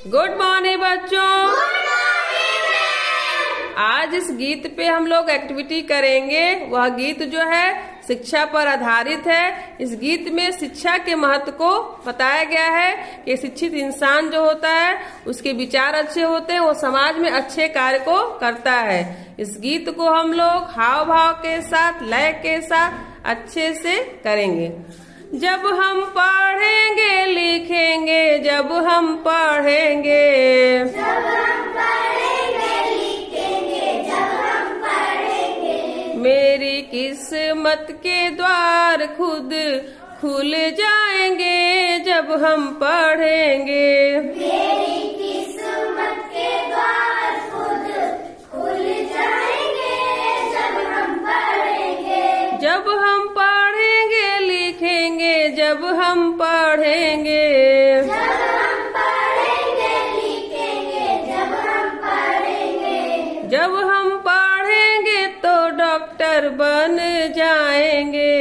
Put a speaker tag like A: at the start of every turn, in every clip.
A: Good morning बच्चों। आज इस गीत पे हम लोग एक्टिविटी करेंगे। वह गीत जो है शिक्षा पर आधारित है। इस गीत में शिक्षा के महत्व को बताया गया है कि शिक्षित इंसान जो होता है उसके विचार अच्छे होते हैं, वो समाज में अच्छे कार्य को करता है। इस गीत को हम लोग हाव भाव के साथ, लय के साथ अच्छे से करेंगे। जब हम पढ़ेंगे लिखेंगे, जब हम पढ़ेंगे, मेरी किस्मत के द्वार खुद खुल जाएंगे जब हम पढ़ेंगे।
B: मेरी किस्मत के द्वार खुद खुल जाएंगे जब हम पढ़ेंगे।
A: जब हम पढ़ेंगे लिखेंगे, जब हम पढ़ेंगे,
B: जब हम पढ़ेंगे लिखेंगे, जब हम पढ़ेंगे।
A: जब हम पढ़ेंगे तो डॉक्टर बन जाएंगे।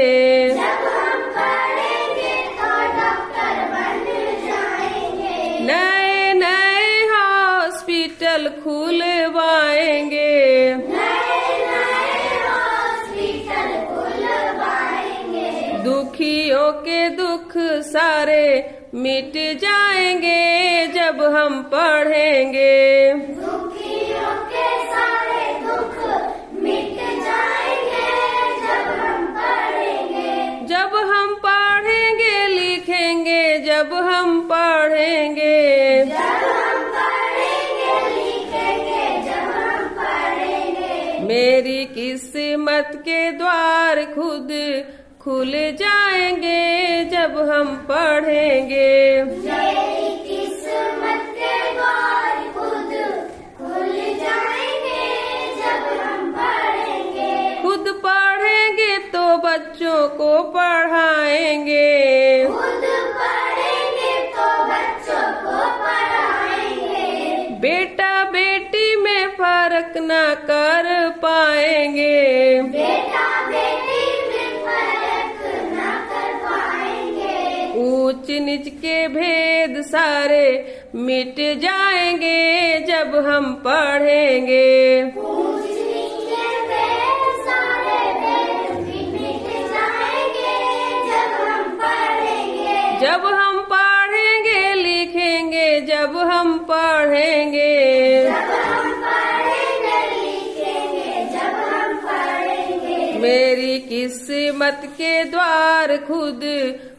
B: जब हम पढ़ेंगे तो डॉक्टर बन जाएंगे।
A: नए नए हॉस्पिटल खुलवाएंगे।
B: नए नए हॉस्पिटल खुलवाएंगे।
A: दुखियों के दुख सारे मिट जाएंगे जब हम पढ़ेंगे।
B: दुखियों के सारे दुख मिट जाएंगे जब हम पढ़ेंगे।
A: जब हम पढ़ेंगे लिखेंगे, जब हम पढ़ेंगे,
B: जब हम पढ़ेंगे लिखेंगे, जब हम पढ़ेंगे।
A: मेरी किस्मत के द्वार खुद खुल जाएंगे जब हम पढ़ेंगे।
B: मेरी किस्मत के द्वार खुद खुल जाएंगे जब हम पढ़ेंगे।
A: खुद पढ़ेंगे तो बच्चों को पढ़ाएंगे।
B: खुद पढ़ेंगे तो बच्चों को पढ़ाएंगे।
A: बेटा बेटी में फर्क न कर पाएंगे।
B: बेटा बेटी में फर्क न कर पाएंगे।
A: ऊंच नीच के भेद सारे मिट जाएंगे जब हम पढ़ेंगे।
B: ऊंच नीच के भेद सारे भेद भी मिट जाएंगे जब हम पढ़ेंगे।
A: जब हम पढ़ेंगे लिखेंगे, जब हम पढ़ेंगे,
B: जब हम पढ़ेंगे लिखेंगे, जब हम पढ़ेंगे।
A: मेरी किस्मत के द्वार खुद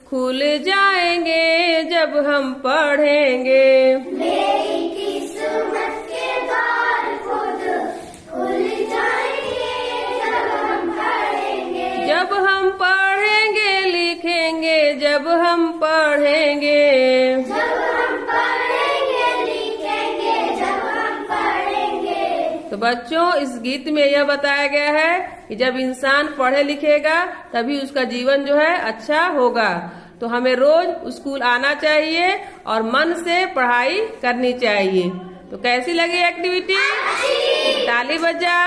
A: खुल जाएंगे जब हम पढ़ेंगे।
B: मेरी किस्मत के द्वार खुद खुल जाएंगे जब हम पढ़ेंगे।
A: जब हम पढ़ेंगे लिखेंगे, जब हम पढ़ेंगे,
B: जब हम पढ़ेंगे लिखेंगे, जब हम पढ़ेंगे।
A: तो बच्चों इस गीत में यह बताया गया है कि जब इंसान पढ़े लिखेगा तभी उसका जीवन जो है अच्छा होगा। तो हमें रोज स्कूल आना चाहिए और मन से पढ़ाई करनी चाहिए। तो कैसी लगी एक्टिविटी? ताली बजा।